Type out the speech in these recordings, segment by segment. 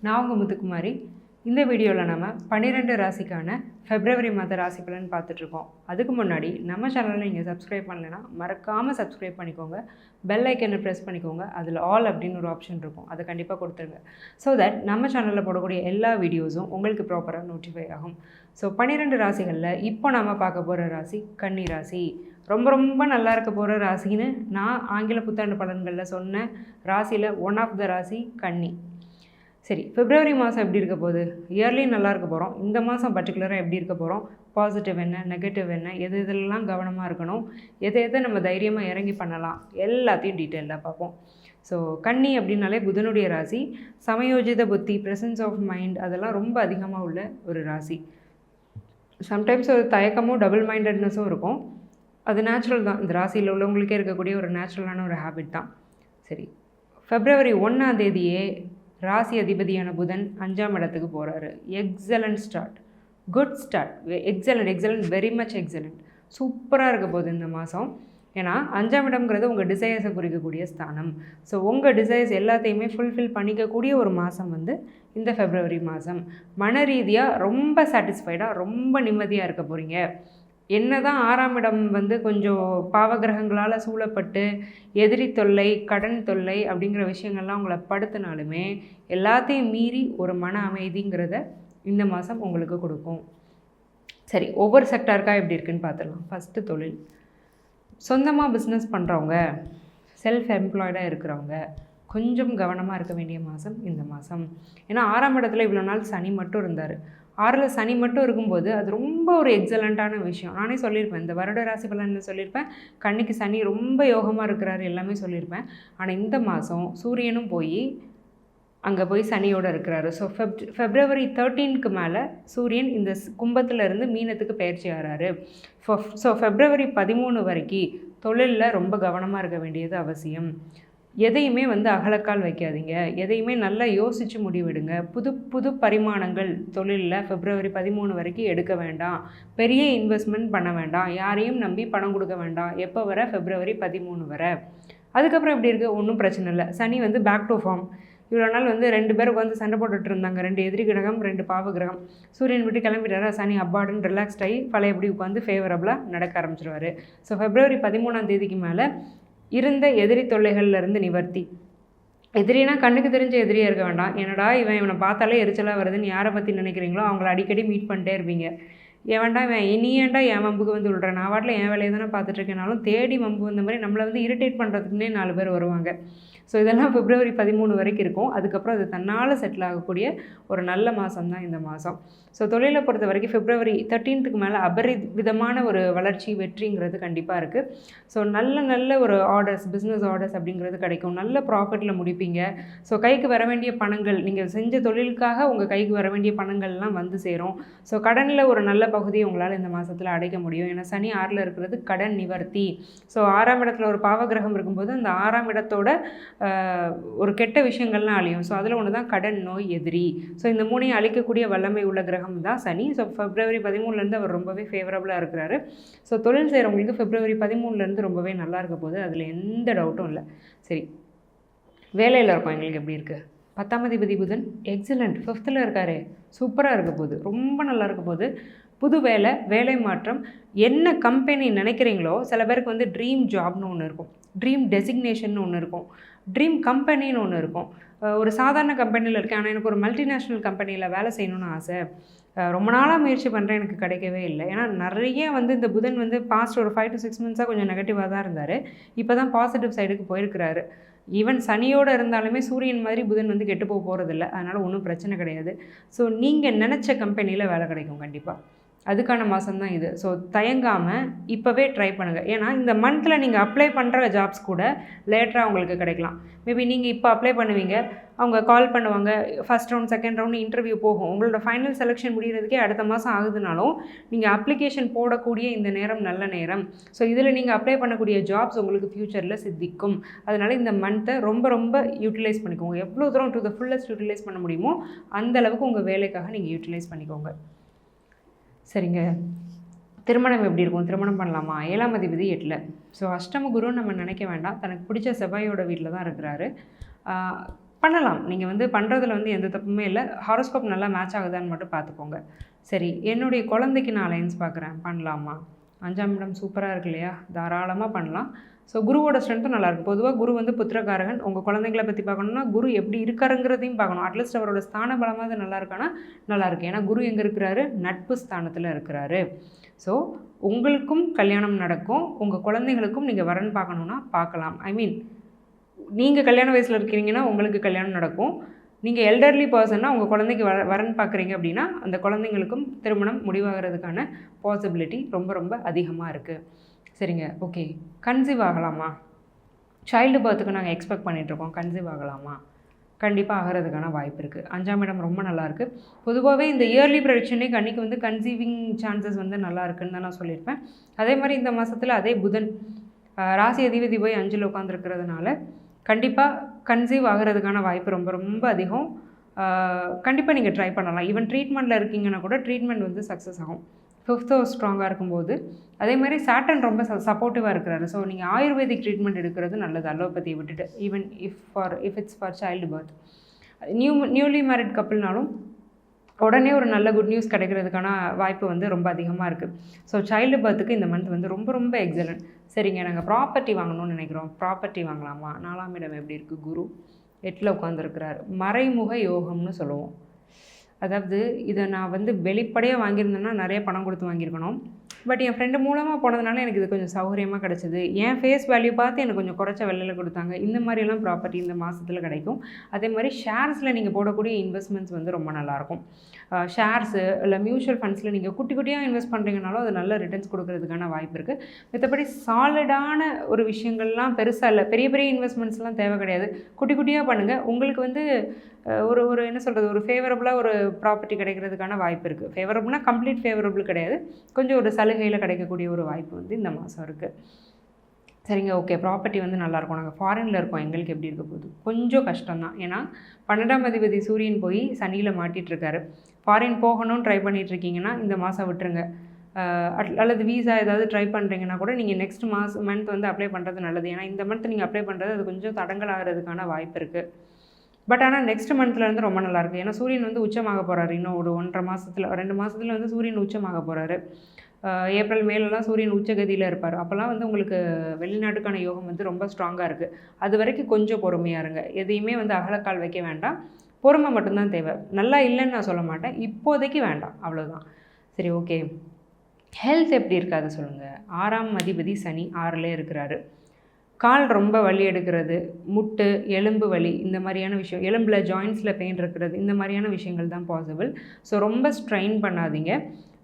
நான் உங்கள் முத்துக்குமாரி. இந்த வீடியோவில் நம்ம 12 ராசிக்கான ஃபெப்ரவரி மாத ராசி பலன் பார்த்துட்ருக்கோம். அதுக்கு முன்னாடி நம்ம சேனலில் நீங்கள் சப்ஸ்கிரைப் பண்ணலைன்னா மறக்காமல் சப்ஸ்கிரைப் பண்ணிக்கோங்க. பெல் ஐக்கனை ப்ரெஸ் பண்ணிக்கோங்க. அதில் ஆல் அப்படின்னு ஒரு ஆப்ஷன் இருக்கும், அதை கண்டிப்பாக கொடுத்துருங்க. ஸோ தட் நம்ம சேனலில் போடக்கூடிய எல்லா வீடியோஸும் உங்களுக்கு ப்ராப்பராக நோட்டிஃபை ஆகும். ஸோ 12 ராசிகளில் இப்போ நம்ம பார்க்க போகிற ராசி கன்னி ராசி. ரொம்ப ரொம்ப நல்லா இருக்க போகிற ராசின்னு நான் ஆங்கில புத்தாண்டு பலன்களில் சொன்ன ராசியில் ஒன் ஆஃப் த ராசி கன்னி. சரி, பிப்ரவரி மாதம் எப்படி இருக்க போகுது? இயர்லி நல்லா இருக்க போகிறோம். இந்த மாதம் பர்டிகுலராக எப்படி இருக்க போகிறோம்? பாசிட்டிவ் என்ன, நெகட்டிவ் என்ன, எதெல்லாம் கவனமாக இருக்கணும், எதை நம்ம தைரியமாக இறங்கி பண்ணலாம், எல்லாத்தையும் டீட்டெயிலாக பார்ப்போம். ஸோ கன்னி அப்படின்னாலே புதனுடைய ராசி. சமயோஜித புத்தி, ப்ரெசன்ஸ் ஆஃப் மைண்ட் அதெல்லாம் ரொம்ப அதிகமாக உள்ள ஒரு ராசி. சம்டைம்ஸ் ஒரு தயக்கமும் டபுள் மைண்டட்னஸும் இருக்கும். அது நேச்சுரல் தான். இந்த ராசியில் உள்ளவங்களுக்கே இருக்கக்கூடிய ஒரு நேச்சுரலான ஒரு ஹேபிட் தான். சரி, பிப்ரவரி 1ஆம் தேதியே ராசி அதிபதியான புதன் 5ஆம் இடத்துக்கு போகிறாரு. Excellent start, good start, excellent, very much excellent. சூப்பராக இருக்க போகுது இந்த மாதம். ஏன்னா 5ஆம் இடம்ங்கிறது உங்கள் டிசைர்ஸை குறிக்கக்கூடிய ஸ்தானம். ஸோ உங்கள் டிசைர்ஸ் எல்லாத்தையுமே ஃபுல்ஃபில் பண்ணிக்கக்கூடிய ஒரு மாதம் இந்த பிப்ரவரி மாதம். மன ரீதியாக ரொம்ப சாட்டிஸ்ஃபைடாக, ரொம்ப நிம்மதியாக இருக்க போகிறீங்க. என்ன தான் 6ஆம் இடம் கொஞ்சம் பாவகிரகங்களால் சூழப்பட்டு எதிரி தொல்லை, கடன் தொல்லை அப்படிங்கிற விஷயங்கள்லாம் உங்களை படுத்தினாலுமே எல்லாத்தையும் மீறி ஒரு மன அமைதிங்கிறத இந்த மாதம் உங்களுக்கு கொடுக்கும். சரி, ஒவ்வொரு செக்டாருக்காக எப்படி இருக்குன்னு பார்த்துடலாம். ஃபஸ்ட்டு தொழில். சொந்தமாக பிஸ்னஸ் பண்ணுறவங்க, செல்ஃப் எம்ப்ளாய்டாக இருக்கிறவங்க கொஞ்சம் கவனமாக இருக்க வேண்டிய மாதம் இந்த மாதம். ஏன்னா 6ஆம் இடத்துல இவ்வளோ நாள் சனி மட்டும் இருந்தார். 6ல் சனி மட்டும் இருக்கும்போது அது ரொம்ப ஒரு எக்ஸலண்ட்டான விஷயம். நானே சொல்லியிருப்பேன், இந்த வருட ராசி பலனில் சொல்லியிருப்பேன், கன்னிக்கு சனி ரொம்ப யோகமாக இருக்கிறாரு எல்லாமே சொல்லியிருப்பேன். ஆனால் இந்த மாதம் சூரியனும் அங்கே போய் சனியோடு இருக்கிறாரு. ஸோ பிப்ரவரி 13க்கு மேலே சூரியன் இந்த கும்பத்திலேருந்து மீனத்துக்கு பயிற்சி ஆகிறாரு. ஸோ பிப்ரவரி 13 வரைக்கும் தொழிலில் ரொம்ப கவனமாக இருக்க வேண்டியது அவசியம். எதையுமே அகலக்கால் வைக்காதீங்க. எதையுமே நல்லா யோசித்து முடிவெடுங்க. புது பரிமாணங்கள் தொழிலில் பிப்ரவரி 13 வரைக்கும் எடுக்க வேண்டாம். பெரிய இன்வெஸ்ட்மெண்ட் பண்ண வேண்டாம். யாரையும் நம்பி பணம் கொடுக்க வேண்டாம். எப்போ வர? பிப்ரவரி 13 வர. அதுக்கப்புறம் எப்படி இருக்குது? ஒன்றும் பிரச்சனை இல்லை. சனி பேக் டு ஃபார்ம். இவ்வளோ நாள் 2 பேர் சண்டை போட்டுட்டு இருந்தாங்க. 2 எதிரி கிரகம், 2 பாவ கிரகம். சூரியன் விட்டு கிளம்பிட்டாரா, சனி அப்பாடுன்னு ரிலாக்ஸ்ட் ஆகி பழையபடி ஃபேவரபுளாக நடக்க ஆரம்பிச்சிருவார். ஸோ பிப்ரவரி 13ஆம் தேதிக்கு மேலே இருந்த எதிரி தொல்லைகள்லேருந்து நிவர்த்தி. எதிரினா கண்ணுக்கு தெரிஞ்ச எதிரியாக இருக்க வேண்டாம். என்னடா இவனை பார்த்தாலே எரிச்சலாக வருதுன்னு யாரை பற்றி நினைக்கிறீங்களோ அவங்கள அடிக்கடி மீட் பண்ணிட்டே இருப்பீங்க. ஏன்டா இனி ஏன்டா என் வம்புக்கு விழுறேன், நான் வாட்டில் என் வேலையை தானே பார்த்துட்ருக்கேனாலும் தேடி வம்பு வந்த மாதிரி நம்மளை இரிட்டேட் பண்ணுறதுக்குன்னே 4 பேர் வருவாங்க. ஸோ இதெல்லாம் பிப்ரவரி 13 வரைக்கும் இருக்கும். அதுக்கப்புறம் அது தன்னால் செட்டில் ஆகக்கூடிய ஒரு நல்ல மாதம் தான் இந்த மாதம். ஸோ தொழிலை பொறுத்த வரைக்கும் பிப்ரவரி 13க்கு மேலே விதமான ஒரு வளர்ச்சி, வெற்றிங்கிறது கண்டிப்பாக இருக்குது. ஸோ நல்ல ஒரு ஆர்டர்ஸ், பிஸ்னஸ் ஆர்டர்ஸ் அப்படிங்கிறது கிடைக்கும். நல்ல ப்ராஃபிட்டில் முடிப்பீங்க. ஸோ கைக்கு வர வேண்டிய பணங்கள், நீங்கள் செஞ்ச தொழிலுக்காக உங்கள் கைக்கு வர வேண்டிய பணங்கள்லாம் சேரும். ஸோ கடனில் ஒரு நல்ல பகுதியை உங்களால் இந்த மாதத்தில் அடைக்க முடியும். ஏன்னா சனி 6ல் இருக்கிறது கடன் நிவர்த்தி. ஸோ 6ஆம் இடத்துல ஒரு பாவகிரகம் இருக்கும்போது அந்த 6ஆம் இடத்தோட ஒரு கெட்ட விஷயங்கள்லாம் அழியும். ஸோ அதில் ஒன்று தான் கடன், நோய், எதிரி. ஸோ இந்த 3ஐயும் அழிக்கக்கூடிய வல்லமை உள்ள கிரகம் தான் சனி. ஸோ பிப்ரவரி 13லேருந்து அவர் ரொம்பவே ஃபேவரபுளாக இருக்கிறாரு. ஸோ தொழில் செய்கிறவங்களுக்கு பிப்ரவரி 13லேருந்து ரொம்பவே நல்லா இருக்க போகுது. அதில் எந்த டவுட்டும் இல்லை. சரி, வேலையில் இருக்கோம், எங்களுக்கு எப்படி இருக்குது? 10ஆம் அதிபதி புதன் எக்ஸலண்ட் 5th இருக்காரு. சூப்பராக இருக்க போகுது, ரொம்ப நல்லா இருக்க போகுது. புது வேலை மாற்றம். என்ன கம்பெனி நினைக்கிறீங்களோ, சில பேருக்கு ட்ரீம் ஜாப்னு ஒன்று இருக்கும், ட்ரீம் டெசிக்னேஷன் ஒன்று இருக்கும், ட்ரீம் கம்பெனின்னு ஒன்று இருக்கும். ஒரு சாதாரண கம்பெனியில் இருக்கேன், ஆனால் எனக்கு ஒரு மல்டிநேஷ்னல் கம்பெனியில் வேலை செய்யணும்னு ஆசை. ரொம்ப நாளாக முயற்சி பண்ணுறேன், எனக்கு கிடைக்கவே இல்லை. ஏன்னா நிறைய இந்த புதன் பாஸ்ட் ஒரு 5 to 6 months கொஞ்சம் நெகட்டிவாக தான் இருந்தார். இப்போ தான் பாசிட்டிவ் சைடுக்கு போயிருக்கிறாரு. ஈவன் சனியோடு இருந்தாலுமே சூரியன் மாதிரி புதன் கெட்டு போகிறதில்ல. அதனால் ஒன்றும் பிரச்சனை கிடையாது. ஸோ நீங்கள் நினச்ச கம்பெனியில் வேலை கிடைக்கும் கண்டிப்பாக. அதுக்கான மாதம் தான் இது. ஸோ தயங்காமல் இப்போவே ட்ரை பண்ணுங்கள். ஏன்னா இந்த மந்தில் நீங்கள் அப்ளை பண்ணுற ஜாப்ஸ் கூட லேட்டராக உங்களுக்கு கிடைக்கலாம். மேபி நீங்கள் இப்போ அப்ளை பண்ணுவீங்க, அவங்க கால் பண்ணுவாங்க, first round, second round interview போகும். உங்களோட ஃபைனல் செலெக்ஷன் முடிகிறதுக்கே அடுத்த மாதம் ஆகுதுனாலும் நீங்கள் அப்ளிகேஷன் போடக்கூடிய இந்த நேரம் நல்ல நேரம். ஸோ இதில் நீங்கள் அப்ளை பண்ணக்கூடிய ஜாப்ஸ் உங்களுக்கு ஃப்யூச்சரில் சித்திக்கும். அதனால் இந்த மந்த்தை ரொம்ப யூட்டிலைஸ் பண்ணிக்கோங்க. எவ்வளோ தூரம் டு த ஃபுல்லஸ்ட் யூட்டிலைஸ் பண்ண முடியுமோ அந்தளவுக்கு உங்கள் வேலைக்காக நீங்கள் யூட்டிலைஸ் பண்ணிக்கோங்க. சரிங்க, திருமணம் எப்படி இருக்கும்? திருமணம் பண்ணலாமா? 7ஆம் அதிபதி 8ல். ஸோ அஷ்டம குருன்னு நம்ம நினைக்க வேண்டாம். தனக்கு பிடிச்ச செவ்வாயோட வீட்டில் தான் இருக்கிறாரு. பண்ணலாம். நீங்கள் வந்து பண்ணுறதுல வந்து எந்த தப்புமே இல்லை. ஹாரோஸ்கோப் நல்லா மேட்ச் ஆகுதான்னு மட்டும் பார்த்துக்கோங்க. சரி, என்னுடைய குழந்தைக்கு நான் அலைன்ஸ் பார்க்குறேன், பண்ணலாமா? 5ஆம் இடம் சூப்பராக இருக்கு இல்லையா? தாராளமாக பண்ணலாம். ஸோ குருவோட ஸ்ட்ரென்த்தும் நல்லாயிருக்கு. பொதுவாக குரு வந்து புத்திரகாரகன். உங்கள் குழந்தைங்கள பற்றி பார்க்கணுன்னா குரு எப்படி இருக்காருங்கிறதையும் பார்க்கணும். அட்லீஸ்ட் அவரோட ஸ்தான பலமாவது நல்லா இருக்கானா? நல்லாயிருக்கு. ஏன்னா குரு எங்கே இருக்கிறாரு? நட்பு ஸ்தானத்தில் இருக்கிறாரு. ஸோ உங்களுக்கும் கல்யாணம் நடக்கும், உங்கள் குழந்தைங்களுக்கும் நீங்கள் வரன் பார்க்கணுன்னா பார்க்கலாம். ஐ மீன், நீங்கள் கல்யாண வயசில் இருக்கிறீங்கன்னா உங்களுக்கு கல்யாணம் நடக்கும். நீங்கள் எல்டர்லி பர்சன்னா உங்கள் குழந்தைக்கு வரன் பார்க்குறீங்க அப்படின்னா அந்த குழந்தைங்களுக்கும் திருமணம் முடிவாகிறதுக்கான பாசிபிலிட்டி ரொம்ப ரொம்ப அதிகமாக இருக்குது. சரிங்க, ஓகே. கன்சீவ் ஆகலாமா? சைல்டு பர்த்துக்கு நாங்கள் எக்ஸ்பெக்ட் பண்ணிகிட்ருக்கோம். கன்சீவ் ஆகலாமா? கண்டிப்பாக ஆகிறதுக்கான வாய்ப்பு இருக்குது. 5ஆம் இடம் ரொம்ப நல்லாயிருக்கு. பொதுவாகவே இந்த இயர்லி ப்ரெடிக்ஷனே அன்றைக்கி வந்து கன்சீவிங் சான்சஸ் வந்து நல்லா இருக்குன்னு தான் நான் சொல்லியிருப்பேன். அதே மாதிரி இந்த மாதத்தில் அதே புதன் ராசி அதிபதி போய் 5ல் உட்காந்துருக்கிறதுனால கண்டிப்பாக கன்சீவ் ஆகிறதுக்கான வாய்ப்பு ரொம்ப ரொம்ப அதிகம். கண்டிப்பாக நீங்கள் ட்ரை பண்ணலாம். ஈவன் ட்ரீட்மெண்ட்டில் இருக்கீங்கன்னா கூட ட்ரீட்மெண்ட் வந்து சக்ஸஸ் ஆகும். 5th ஹவுஸ் ஸ்ட்ராங்காக இருக்கும்போது. அதே மாதிரி சாட்டர்ன் ரொம்ப சப்போர்ட்டிவாக இருக்கிறாரு. ஸோ நீங்கள் ஆயுர்வேதிக் ட்ரீட்மெண்ட் எடுக்கிறது நல்லது, அலோபதியை விட்டுட்டு. Even if it's for child birth. Newly married கப்புள்னாலும் உடனே ஒரு நல்ல குட் நியூஸ் கிடைக்கிறதுக்கான வாய்ப்பு வந்து ரொம்ப அதிகமாக இருக்குது. ஸோ சைல்டு பர்த்துக்கு இந்த மந்த் வந்து ரொம்ப ரொம்ப எக்ஸலண்ட். சரிங்க, நாங்கள் ப்ராப்பர்ட்டி வாங்கணும்னு நினைக்கிறோம். ப்ராப்பர்ட்டி வாங்கலாமா? 4ஆம் இடம் எப்படி இருக்குது? குரு 8ல் உட்காந்துருக்கிறார். மறைமுக யோகம்னு சொல்லுவோம். அதாவது இதை நான் வந்து வெளிப்படையாக வாங்கியிருந்தேன்னா நிறைய பணம் கொடுத்து வாங்கியிருக்கணும். பட் என் ஃப்ரெண்டு மூலமாக போனதுனால எனக்கு இது கொஞ்சம் சௌகரியமாக கிடச்சிது. என் ஃபேஸ் வேல்யூ பார்த்து எனக்கு கொஞ்சம் குறைச்ச விலையில் கொடுத்தாங்க. இந்த மாதிரியெல்லாம் ப்ராப்பர்ட்டி இந்த மாதத்தில் கிடைக்கும். அதே மாதிரி ஷேர்ஸில் நீங்கள் போடக்கூடிய இன்வெஸ்ட்மெண்ட்ஸ் வந்து ரொம்ப நல்லாயிருக்கும். ஷேர்ஸு இல்லை மியூச்சுவல் ஃபண்ட்ஸில் நீங்கள் குட்டி குட்டியாக இன்வெஸ்ட் பண்ணுறீங்கனாலும் அது நல்ல ரிட்டர்ன்ஸ் கொடுக்கறதுக்கான வாய்ப்பு இருக்குது. மற்றபடி சாலிடான ஒரு விஷயங்கள்லாம் பெருசாக இல்லை, பெரிய பெரிய இன்வெஸ்ட்மெண்ட்ஸ்லாம் தேவை கிடையாது. குட்டி குட்டியாக பண்ணுங்கள். உங்களுக்கு வந்து ஒரு என்ன சொல்கிறது, ஒரு ஃபேவரபுளாக ஒரு ப்ராப்பர்ட்டி கிடைக்கிறதுக்கான வாய்ப்பு இருக்குது. ஃபேவரபுள்னா கம்ப்ளீட் ஃபேவரபுள் கிடையாது, கொஞ்சம் ஒரு சலுகையில் கிடைக்கக்கூடிய ஒரு வாய்ப்பு வந்து இந்த மாதம் இருக்குது. சரிங்க, ஓகே. ப்ராப்பர்ட்டி வந்து நல்லாயிருக்கும். நாங்கள் ஃபாரினில் இருக்கோம், எங்களுக்கு எப்படி இருக்க போகுது? கொஞ்சம் கஷ்டம்தான். ஏன்னா 12ஆம் அதிபதி சூரியன் போய் சனியில் மாட்டிகிட்ருக்காரு. ஃபாரின் போகணும்னு ட்ரை பண்ணிகிட்ருக்கீங்கன்னா இந்த மாதம் விட்டுருங்க. அல்லது வீசா ஏதாவது ட்ரை பண்ணுறீங்கன்னா கூட நீங்கள் நெக்ஸ்ட் மந்த் வந்து அப்ளை பண்ணுறது நல்லது. ஏன்னா இந்த மந்த் நீங்கள் அப்ளை பண்ணுறது அது கொஞ்சம் தடங்கல் ஆகிறதுக்கான வாய்ப்பு இருக்குது. பட் ஆனால் நெக்ஸ்ட் மந்த்லேருந்து ரொம்ப நல்லாயிருக்கு. ஏன்னா சூரியன் வந்து உச்சமாக போகிறாரு. இன்னும் ஒரு 1.5 மாதத்தில் 2 மாதத்தில் வந்து சூரியன் உச்சமாக போகிறாரு. ஏப்ரல் மேலெலாம் சூரியன் உச்சகதியில் இருப்பார். அப்போல்லாம் வந்து உங்களுக்கு வெளிநாட்டுக்கான யோகம் வந்து ரொம்ப ஸ்ட்ராங்காக இருக்குது. அது வரைக்கும் கொஞ்சம் பொறுமையாக இருங்க. எதையுமே வந்து அகலக்கால் வைக்க வேண்டாம், பொறுமை மட்டும்தான் தேவை. நல்லா இல்லைன்னு நான் சொல்ல மாட்டேன், இப்போதைக்கு வேண்டாம், அவ்வளோதான். சரி, ஓகே. ஹெல்த் எப்படி இருக்காது சொல்லுங்கள். 6ஆம் அதிபதி சனி 6லே இருக்கிறாரு. கால் ரொம்ப வலி எடுக்கிறது, முட்டு, எலும்பு வலி, இந்த மாதிரியான விஷயம், எலும்பில் ஜாயின்ஸில் பெயின் இருக்கிறது, இந்த மாதிரியான விஷயங்கள் தான் பாசிபிள். ஸோ ரொம்ப ஸ்ட்ரெயின் பண்ணாதீங்க.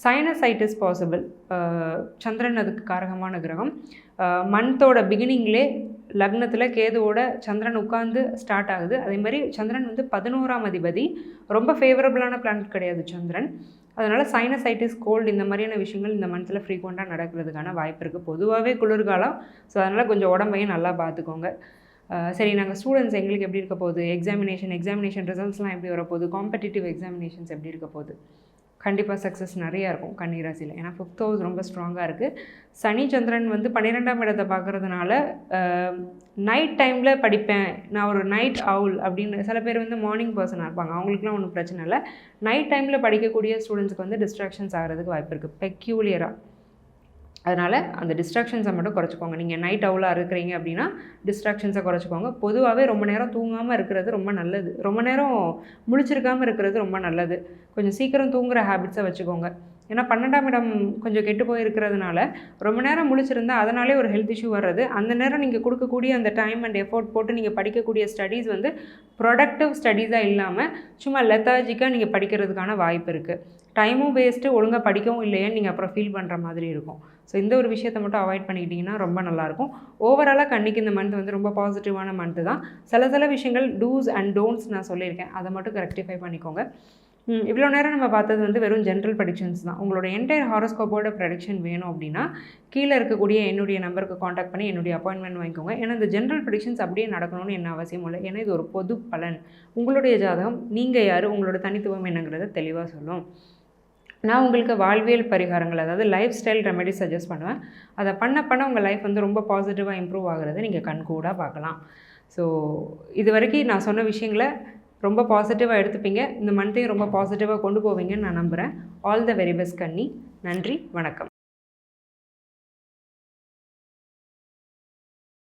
Sinusitis possible. சந்திரன் அதுக்கு காரகமான கிரகம். மந்தோட பிகினிங்லே லக்னத்தில் கேதுவோட சந்திரன் உட்கார்ந்து ஸ்டார்ட் ஆகுது. அதே மாதிரி சந்திரன் வந்து 11ஆம் அதிபதி, ரொம்ப ஃபேவரபுளான பிளானட் கிடையாது சந்திரன். அதனால் சைனசைட்டிஸ், கோல்டு, இந்த மாதிரியான விஷயங்கள் இந்த மந்த்தில் ஃப்ரீக்வெண்ட்டாக நடக்கிறதுக்கான வாய்ப்பு இருக்குது. பொதுவாகவே குளிர்காலம், ஸோ அதனால் கொஞ்சம் உடம்பையும் நல்லா பார்த்துக்கோங்க. சரி, நாங்கள் ஸ்டூடெண்ட்ஸ் எங்களுக்கு எப்படி இருக்க போகுது? எக்ஸாமினேஷன் ரிசல்ட்ஸ்லாம் எப்படி வரப்போகுது? காம்படிட்டிவ் எக்ஸாமினேஷன்ஸ் எப்படி இருக்க போகுது? கண்டிப்பாக சக்ஸஸ் நிறையா இருக்கும் கன்னிராசியில். ஏன்னா 5th ஹவுஸ் ரொம்ப ஸ்ட்ராங்காக இருக்குது. சனி சந்திரன் வந்து 12ஆம் இடத்தை பார்க்குறதுனால நைட் டைமில் படிப்பேன், நான் ஒரு நைட் அவுல் அப்படின்னு சில பேர் வந்து மார்னிங் பர்சனாக இருப்பாங்க, அவங்களுக்குலாம் ஒன்றும் பிரச்சனை இல்லை. நைட் டைமில் படிக்கக்கூடிய ஸ்டூடெண்ட்ஸுக்கு வந்து டிஸ்ட்ராக்ஷன்ஸ் ஆகிறதுக்கு வாய்ப்பு இருக்குது பெக்யூலியராக. அதனால் அந்த டிஸ்ட்ராக்ஷன்ஸை மட்டும் குறைச்சிக்கோங்க. நீங்கள் நைட் அவுலாக இருக்கிறீங்க அப்படின்னா டிஸ்ட்ராக்ஷன்ஸை குறைச்சிக்கோங்க. பொதுவாகவே ரொம்ப நேரம் தூங்காமல் இருக்கிறது ரொம்ப நல்லது, ரொம்ப நேரம் முழிச்சிருக்காமல் இருக்கிறது ரொம்ப நல்லது. கொஞ்சம் சீக்கிரம் தூங்குகிற ஹேபிட்ஸை வச்சுக்கோங்க. ஏன்னா 12ஆம் இடம் கொஞ்சம் கெட்டு போயிருக்கிறதுனால ரொம்ப நேரம் முழிச்சிருந்தால் அதனாலே ஒரு ஹெல்த் இஷ்யூ வர்றது. அந்த நேரம் நீங்கள் கொடுக்கக்கூடிய அந்த டைம் அண்ட் எஃபோர்ட் போட்டு நீங்கள் படிக்கக்கூடிய ஸ்டடீஸ் வந்து ப்ரொடக்டிவ் ஸ்டடீஸாக இல்லாமல் சும்மா லெத்தாஜிக்காக நீங்கள் படிக்கிறதுக்கான வாய்ப்பு இருக்குது. டைமும் வேஸ்ட்டு, ஒழுங்காக படிக்கவும் இல்லையே நீங்கள் அப்புறம் ஃபீல் பண்ணுற மாதிரி இருக்கும். ஸோ இந்த ஒரு விஷயத்தை மட்டும் அவாய்ட் பண்ணிக்கிட்டிங்கன்னா ரொம்ப நல்லாயிருக்கும். ஓவராலாக கண்டிக்கு இந்த மந்த் வந்து ரொம்ப பாசிட்டிவான மந்த்து தான். சில விஷயங்கள் டூஸ் அண்ட் டோன்ட்ஸ் நான் சொல்லியிருக்கேன், அதை மட்டும் ரெக்டிஃபை பண்ணிக்கோங்க. இவ்வளோ நேரம் நம்ம பார்த்தது வந்து வெறும் ஜென்ரல் ப்ரெடிக்ஷன்ஸ் தான். உங்களோட என்டையர் ஹாரோஸ்கோப்போட ப்ரெடிக்ஷன் வேணும் அப்படின்னா கீழே இருக்கக்கூடிய என்னுடைய நம்பருக்கு காண்டாக்ட் பண்ணி என்னுடைய அப்பாயின்மெண்ட் வாங்கிக்கோங்க. ஏன்னா இந்த ஜென்ரல் ப்ரெடிக்ஷன்ஸ் அப்படியே நடக்கணும்னு என்ன அவசியம் இல்லை. ஏன்னா இது ஒரு பொது பலன். உங்களுடைய ஜாதகம், நீங்கள் யார், உங்களோட தனித்துவம் என்னங்கிறத தெளிவாக சொல்லும். நான் உங்களுக்கு வாழ்வியல் பரிகாரங்கள், அதாவது லைஃப் ஸ்டைல் ரெமெடி சஜஸ்ட் பண்ணுவேன். அதை பண்ண உங்கள் லைஃப் வந்து ரொம்ப பாசிட்டிவாக இம்ப்ரூவ் ஆகிறது நீங்கள் கண்கூடாக பார்க்கலாம். ஸோ இது வரைக்கும் நான் சொன்ன விஷயங்களை ரொம்ப பாசிட்டிவாக எடுத்துப்பீங்க. இந்த மந்த்தையும் ரொம்ப பாசிட்டிவாக கொண்டு போவீங்கன்னு நான் நம்புகிறேன். ஆல் த வெரி பெஸ்ட் கன்னி. நன்றி, வணக்கம்.